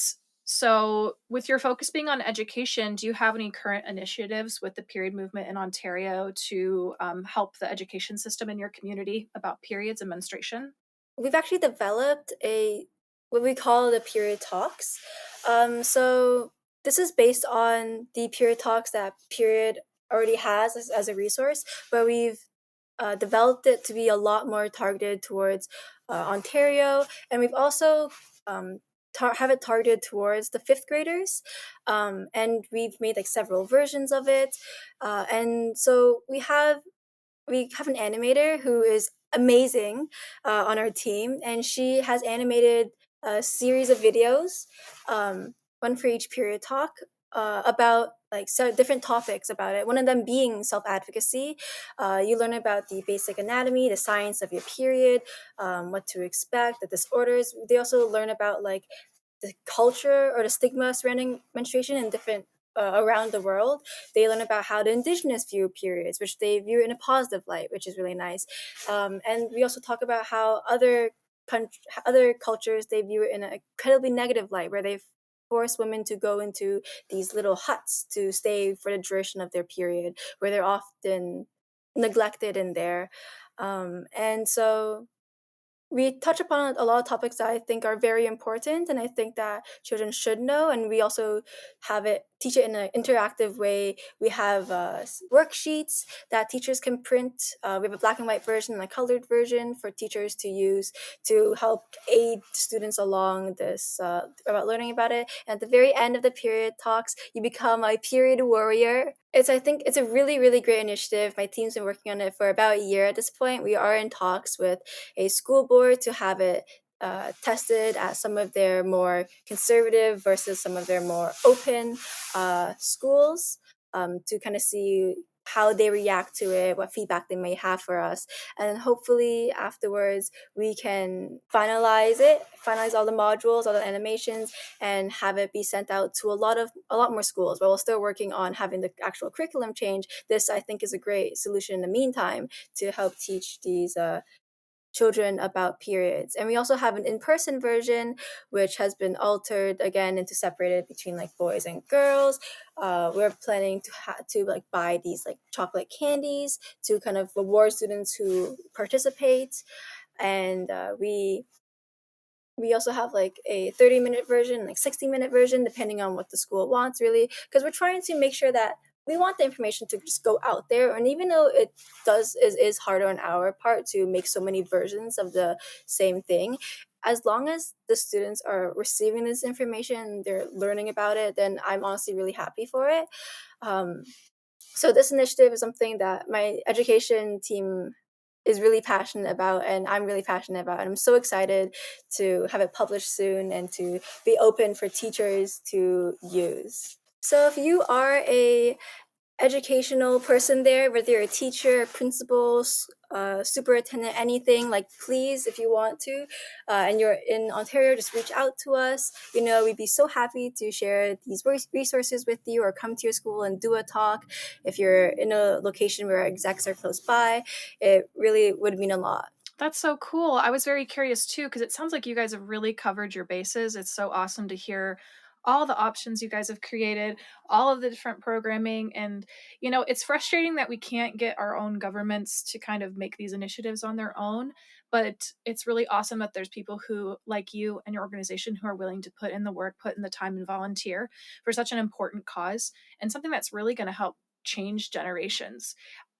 so, with your focus being on education, do you have any current initiatives with the period movement in Ontario to help the education system in your community about periods and menstruation? We've actually developed a what we call the period talks. So this is based on the period talks that Period already has as a resource, but we've developed it to be a lot more targeted towards Ontario, and we've also have it targeted towards the fifth graders, and we've made like several versions of it, and so we have an animator who is amazing on our team, and she has animated a series of videos, one for each period talk, about like different topics about it. One of them being self advocacy. You learn about the basic anatomy, the science of your period, what to expect, the disorders. They also learn about like the culture or the stigma surrounding menstruation in different around the world. They learn about how the indigenous view periods, which they view in a positive light, which is really nice. And we also talk about how other cultures, they view it in an incredibly negative light, where they force women to go into these little huts to stay for the duration of their period, where they're often neglected in there. And so we touch upon a lot of topics that I think are very important, and I think that children should know. And we also teach it in an interactive way. We have worksheets that teachers can print. We have a black and white version and a colored version for teachers to use to help aid students along this about learning about it. And at the very end of the period talks, you become a period warrior. I think it's a really, really great initiative. My team's been working on it for about a year at this point. We are in talks with a school board to have it tested at some of their more conservative versus some of their more open schools, to kind of see how they react to it, what feedback they may have for us. And hopefully afterwards we can finalize all the modules, all the animations, and have it be sent out to a lot more schools. But we're still working on having the actual curriculum change. This, I think, is a great solution in the meantime to help teach these children about periods. And we also have an in-person version, which has been altered again into separated between like boys and girls. We're planning to like buy these like chocolate candies to kind of reward students who participate. And we also have like a 30-minute version, like 60-minute version, depending on what the school wants, really, because we're trying to make sure that we want the information to just go out there. And even though it is harder on our part to make so many versions of the same thing, as long as the students are receiving this information, they're learning about it, then I'm honestly really happy for it. Um, so this initiative is something that my education team is really passionate about, and I'm really passionate about, and I'm so excited to have it published soon and to be open for teachers to use. So if you are a educational person there, whether you're a teacher, principal, superintendent, anything, like please, if you want to, and you're in Ontario, just reach out to us. You know, we'd be so happy to share these resources with you or come to your school and do a talk. If you're in a location where execs are close by, it really would mean a lot. That's so cool. I was very curious too, because it sounds like you guys have really covered your bases. It's so awesome to hear all the options you guys have created, all of the different programming. And, it's frustrating that we can't get our own governments to kind of make these initiatives on their own. But it's really awesome that there's people who, like you and your organization, who are willing to put in the work, put in the time, and volunteer for such an important cause and something that's really going to help change generations.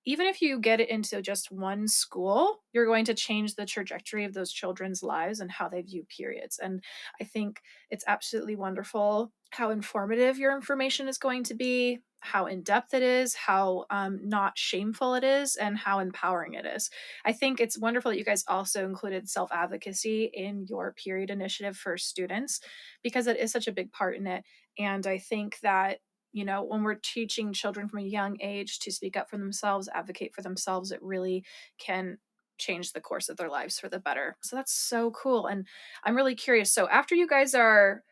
Even if you get it into just one school, you're going to change the trajectory of those children's lives and how they view periods. And I think it's absolutely wonderful how informative your information is going to be, how in depth it is, how not shameful it is, and how empowering it is. I think it's wonderful that you guys also included self advocacy in your period initiative for students because it is such a big part in it. And I think that when we're teaching children from a young age to speak up for themselves, advocate for themselves, it really can change the course of their lives for the better. So that's so cool. And I'm really curious. So after you guys are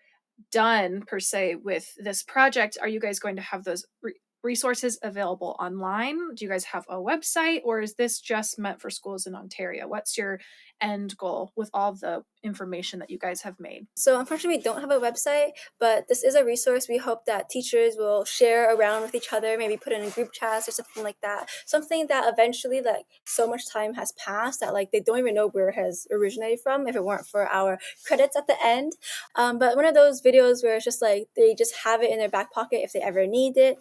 done, per se, with this project, are you guys going to have those resources available online? Do you guys have a website, or is this just meant for schools in Ontario? What's your end goal with all the information that you guys have made? So unfortunately, we don't have a website, but this is a resource we hope that teachers will share around with each other, maybe put in group chats or something like that. Something that eventually, like, so much time has passed that like they don't even know where it has originated from if it weren't for our credits at the end. But one of those videos where it's just like they just have it in their back pocket if they ever need it,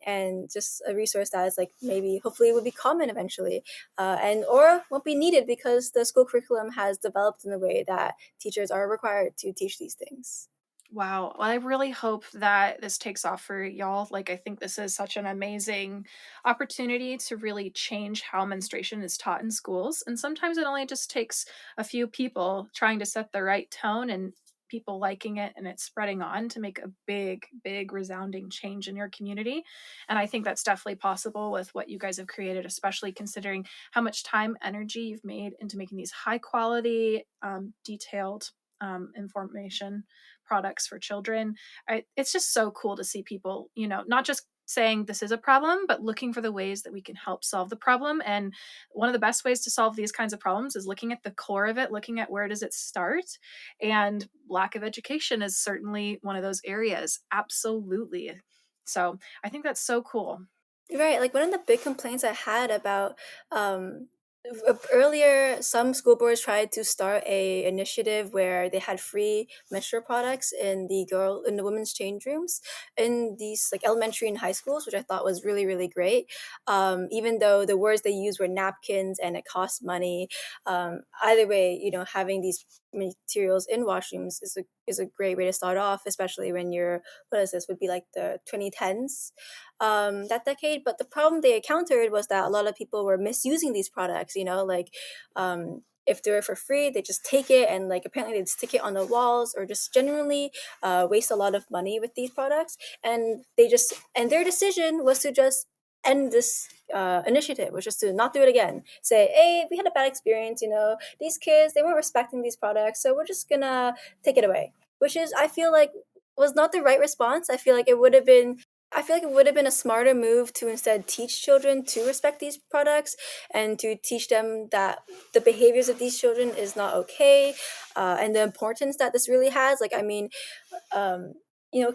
and just a resource that is like maybe hopefully would be common eventually, and or won't be needed because the school curriculum has developed in a way that teachers are required to teach these things. Wow. Well, I really hope that this takes off for y'all. Like, I think this is such an amazing opportunity to really change how menstruation is taught in schools. And sometimes it only just takes a few people trying to set the right tone and people liking it and it's spreading on to make a big, big, resounding change in your community. And I think that's definitely possible with what you guys have created, especially considering how much time, energy you've made into making these high quality, detailed information products for children. It's just so cool to see people, not just saying this is a problem, but looking for the ways that we can help solve the problem. And one of the best ways to solve these kinds of problems is looking at the core of it, looking at where does it start. And lack of education is certainly one of those areas. Absolutely. So I think that's so cool. Right, like one of the big complaints I had about earlier, some school boards tried to start a initiative where they had free menstrual products in the women's change rooms in these like elementary and high schools, which I thought was really really great. Even though the words they used were napkins and it cost money, either way, having these materials in washrooms is a great way to start off, especially when you're what is this would be like the 2010s, that decade. But the problem they encountered was that a lot of people were misusing these products, like if they were for free, they just take it and like apparently they'd stick it on the walls or just generally waste a lot of money with these products. And their decision was to just end this initiative, which is to not do it again. Say, hey, we had a bad experience, these kids, they weren't respecting these products, so we're just gonna take it away. Which is, I feel like, was not the right response. I feel like it would have been a smarter move to instead teach children to respect these products and to teach them that the behaviors of these children is not okay, and the importance that this really has. Like, I mean,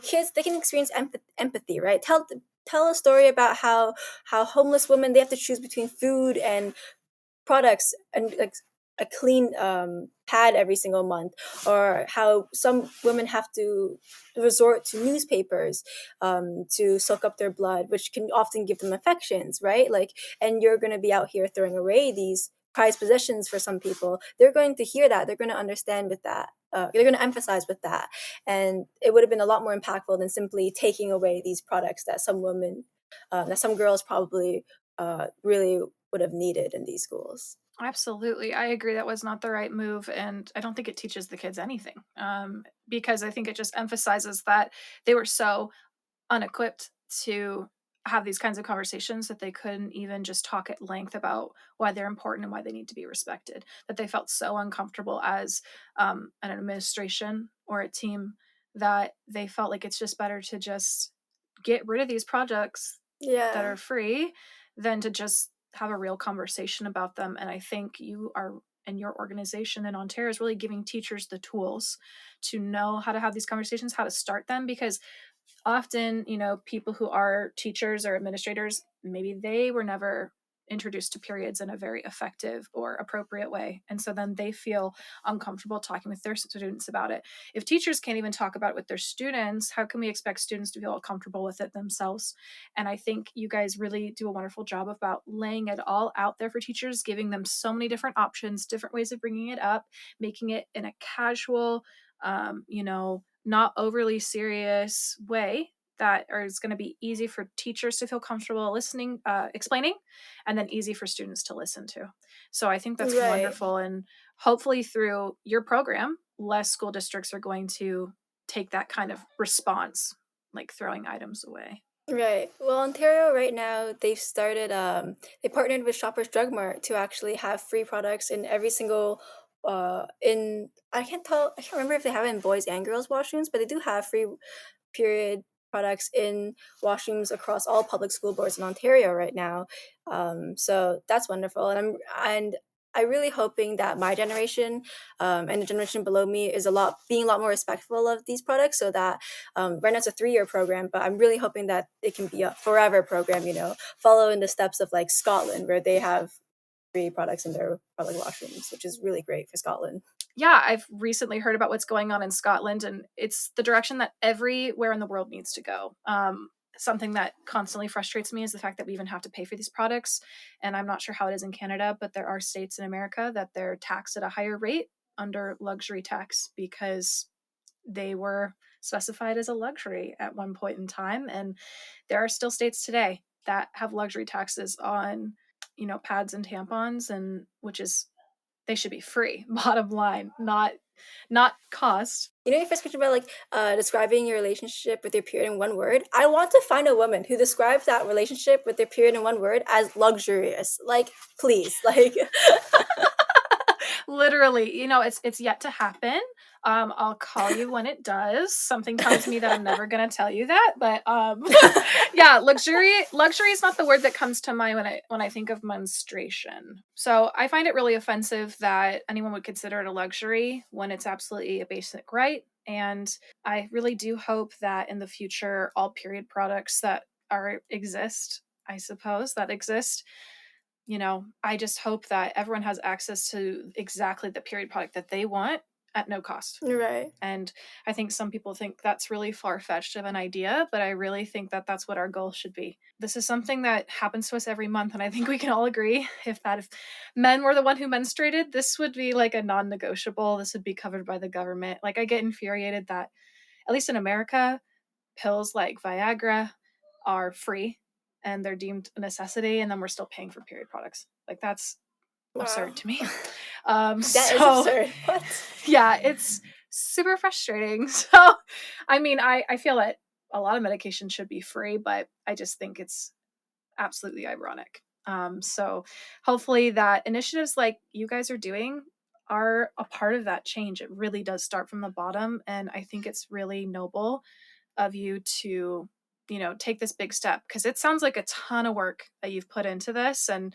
kids, they can experience empathy, right? Tell a story about how homeless women, they have to choose between food and products and like a clean pad every single month, or how some women have to resort to newspapers to soak up their blood, which can often give them infections, right? Like, and you're going to be out here throwing away these prized possessions. For some people, they're going to hear that, they're going to understand with that, they're going to emphasize with that, and it would have been a lot more impactful than simply taking away these products that some women, that some girls probably really would have needed in these schools. Absolutely. I agree that was not the right move. And I don't think it teaches the kids anything, because I think it just emphasizes that they were so unequipped to have these kinds of conversations that they couldn't even just talk at length about why they're important and why they need to be respected. That they felt so uncomfortable as an administration or a team that they felt like it's just better to just get rid of these projects that Yeah. are free than to just have a real conversation about them. And I think you are, and your organization in Ontario is really giving teachers the tools to know how to have these conversations, how to start them, because often, people who are teachers or administrators, maybe they were never introduced to periods in a very effective or appropriate way. And so then they feel uncomfortable talking with their students about it. If teachers can't even talk about it with their students, how can we expect students to feel comfortable with it themselves? And I think you guys really do a wonderful job about laying it all out there for teachers, giving them so many different options, different ways of bringing it up, making it in a casual, not overly serious way that is going to be easy for teachers to feel comfortable listening, explaining, and then easy for students to listen to. So I think that's Right. wonderful. And hopefully through your program, less school districts are going to take that kind of response, like throwing items away. Right. Well, Ontario right now, they partnered with Shoppers Drug Mart to actually have free products in every single in I can't remember if they have it in boys and girls washrooms, but they do have free period products in washrooms across all public school boards in Ontario right now. So that's wonderful, and I really hoping that my generation, and the generation below me is being a lot more respectful of these products, so that right now it's a 3-year program, but I'm really hoping that it can be a forever program. Follow in the steps of like Scotland, where they have free products in their public washrooms, which is really great for Scotland. Yeah, I've recently heard about what's going on in Scotland, and it's the direction that everywhere in the world needs to go. Something that constantly frustrates me is the fact that we even have to pay for these products. And I'm not sure how it is in Canada, but there are states in America that they're taxed at a higher rate under luxury tax because they were specified as a luxury at one point in time. And there are still states today that have luxury taxes on, pads and tampons, and which is, they should be free, bottom line, not cost. Your first question about like describing your relationship with your period in one word. I want to find a woman who describes that relationship with their period in one word as luxurious. Like, please, like. Literally, it's yet to happen. I'll call you when it does. Something tells me that I'm never gonna tell you that, but yeah, luxury is not the word that comes to mind when I think of menstruation. So I find it really offensive that anyone would consider it a luxury when it's absolutely a basic right. And I really do hope that in the future, all period products that exist, I suppose, that exist, I just hope that everyone has access to exactly the period product that they want at no cost. Right. And I think some people think that's really far-fetched of an idea, but I really think that that's what our goal should be. This is something that happens to us every month, and I think we can all agree if men were the one who menstruated, this would be like a non-negotiable. This would be covered by the government. Like, I get infuriated that, at least in America, pills like Viagra are free and they're deemed a necessity, and then we're still paying for period products. Like, that's Wow. absurd to me. That is So absurd. What? yeah, it's super frustrating. So, I mean, I feel that a lot of medication should be free, but I just think it's absolutely ironic. So hopefully that initiatives like you guys are doing are a part of that change. It really does start from the bottom. And I think it's really noble of you to, take this big step, because it sounds like a ton of work that you've put into this. And,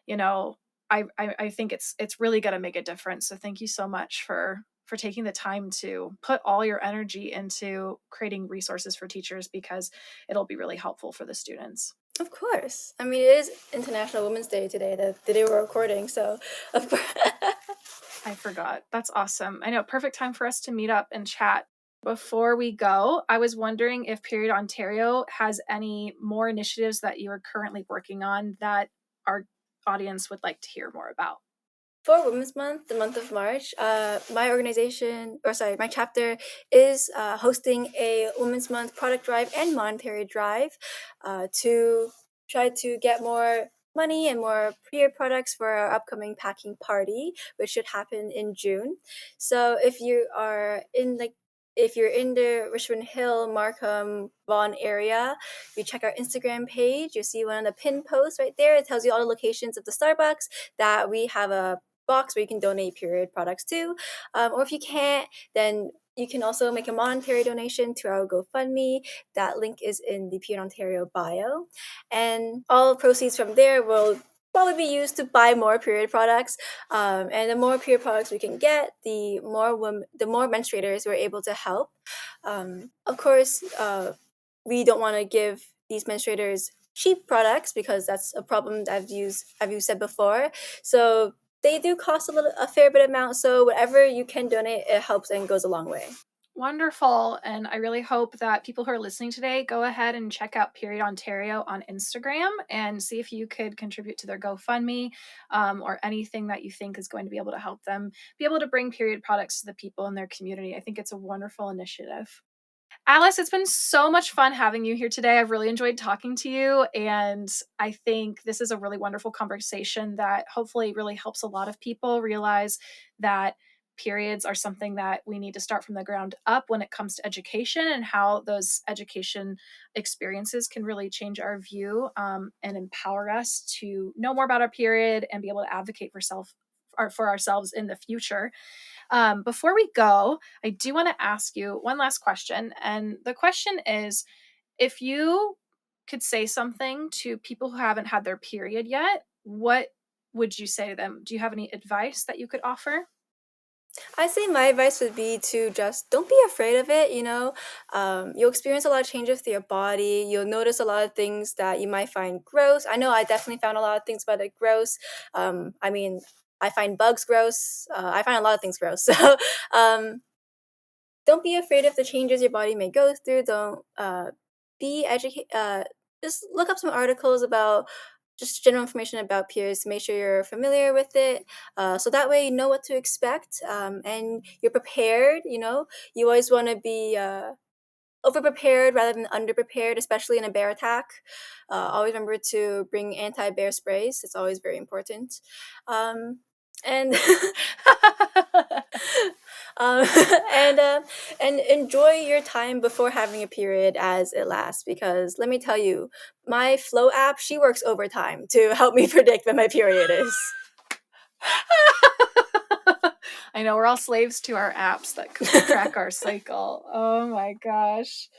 you know, I think it's really going to make a difference. So thank you so much for taking the time to put all your energy into creating resources for teachers, because it'll be really helpful for the students. Of course. I mean, it is International Women's Day today, the day we're recording, so of course. I forgot. That's awesome. I know, perfect time for us to meet up and chat. Before we go, I was wondering if Period Ontario has any more initiatives that you are currently working on that our audience would like to hear more about. For Women's Month, the month of March, my organization, or sorry, my chapter is hosting a Women's Month product drive and monetary drive to try to get more money and more period products for our upcoming packing party, which should happen in June. So if you're in the Richmond Hill, Markham, Vaughan area, if you check our Instagram page, you'll see one of the pin posts right there. It tells you all the locations of the Starbucks that we have a box where you can donate period products to. Or if you can't, then you can also make a monetary donation to our GoFundMe. That link is in the Period Ontario bio. And all proceeds from there will probably be used to buy more period products. And the more period products we can get, the more menstruators we're able to help. Of course, we don't want to give these menstruators cheap products because that's a problem that I've said before. So they do cost a fair bit amount. So whatever you can donate, it helps and goes a long way. Wonderful. And I really hope that people who are listening today go ahead and check out Period Ontario on Instagram and see if you could contribute to their GoFundMe, or anything that you think is going to be able to help them be able to bring period products to the people in their community. I think it's a wonderful initiative. Alice, it's been so much fun having you here today. I've really enjoyed talking to you, and I think this is a really wonderful conversation that hopefully really helps a lot of people realize that periods are something that we need to start from the ground up when it comes to education, and how those education experiences can really change our view, and empower us to know more about our period and be able to advocate for ourselves in the future. Before we go, I do want to ask you one last question. And the question is, if you could say something to people who haven't had their period yet, what would you say to them? Do you have any advice that you could offer? I say my advice would be to just don't be afraid of it. You'll experience a lot of changes with your body. You'll notice a lot of things that you might find gross. I know I definitely found a lot of things about it gross. I mean, I find bugs gross. I find a lot of things gross. So um, don't be afraid of the changes your body may go through. Don't be educated. Just look up some articles about just general information about peers. Make sure you're familiar with it, so that way you know what to expect, and you're prepared. You always want to be over prepared rather than under prepared, especially in a bear attack. Always remember to bring anti bear sprays. It's always very important. And um, and uh, and enjoy your time before having a period as it lasts, because let me tell you, my Flow app, she works overtime to help me predict when my period is. I know we're all slaves to our apps that track our cycle. Oh my gosh.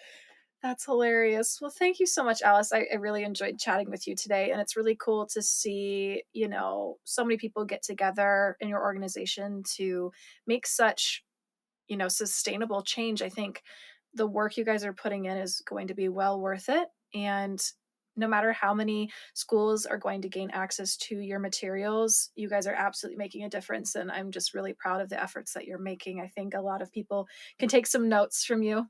That's hilarious. Well, thank you so much, Alice. I really enjoyed chatting with you today. And it's really cool to see, so many people get together in your organization to make such, sustainable change. I think the work you guys are putting in is going to be well worth it. And no matter how many schools are going to gain access to your materials, you guys are absolutely making a difference. And I'm just really proud of the efforts that you're making. I think a lot of people can take some notes from you,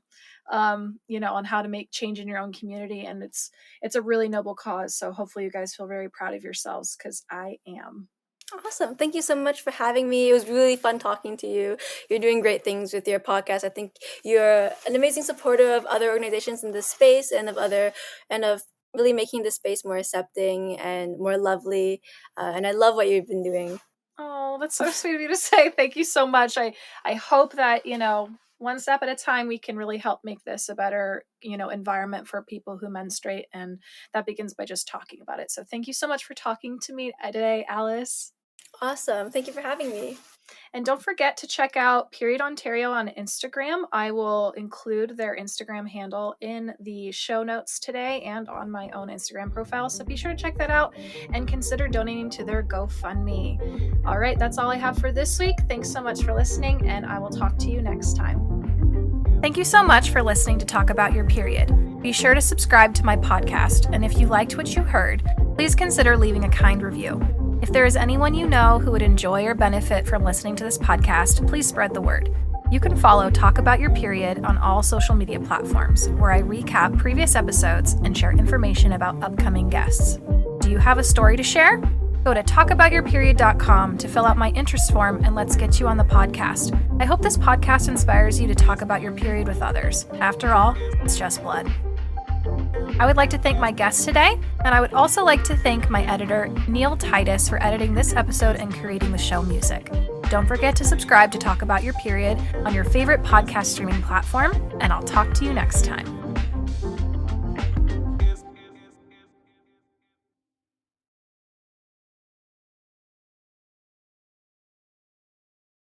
on how to make change in your own community. And it's a really noble cause. So hopefully you guys feel very proud of yourselves, because I am. Awesome. Thank you so much for having me. It was really fun talking to you. You're doing great things with your podcast. I think you're an amazing supporter of other organizations in this space, and of really making this space more accepting and more lovely. And I love what you've been doing. Oh, that's so sweet of you to say. Thank you so much. I hope that, one step at a time, we can really help make this a better, environment for people who menstruate. And that begins by just talking about it. So thank you so much for talking to me today, Alice. Awesome. Thank you for having me. And don't forget to check out Period Ontario on Instagram. I will include their Instagram handle in the show notes today and on my own Instagram profile. So be sure to check that out and consider donating to their GoFundMe. All right, that's all I have for this week. Thanks so much for listening, and I will talk to you next time. Thank you so much for listening to Talk About Your Period. Be sure to subscribe to my podcast, and if you liked what you heard, please consider leaving a kind review. If there is anyone you know who would enjoy or benefit from listening to this podcast, please spread the word. You can follow Talk About Your Period on all social media platforms, where I recap previous episodes and share information about upcoming guests. Do you have a story to share? Go to talkaboutyourperiod.com to fill out my interest form, and let's get you on the podcast. I hope this podcast inspires you to talk about your period with others. After all, it's just blood. I would like to thank my guest today, and I would also like to thank my editor, Neil Titus, for editing this episode and creating the show music. Don't forget to subscribe to Talk About Your Period on your favorite podcast streaming platform, and I'll talk to you next time.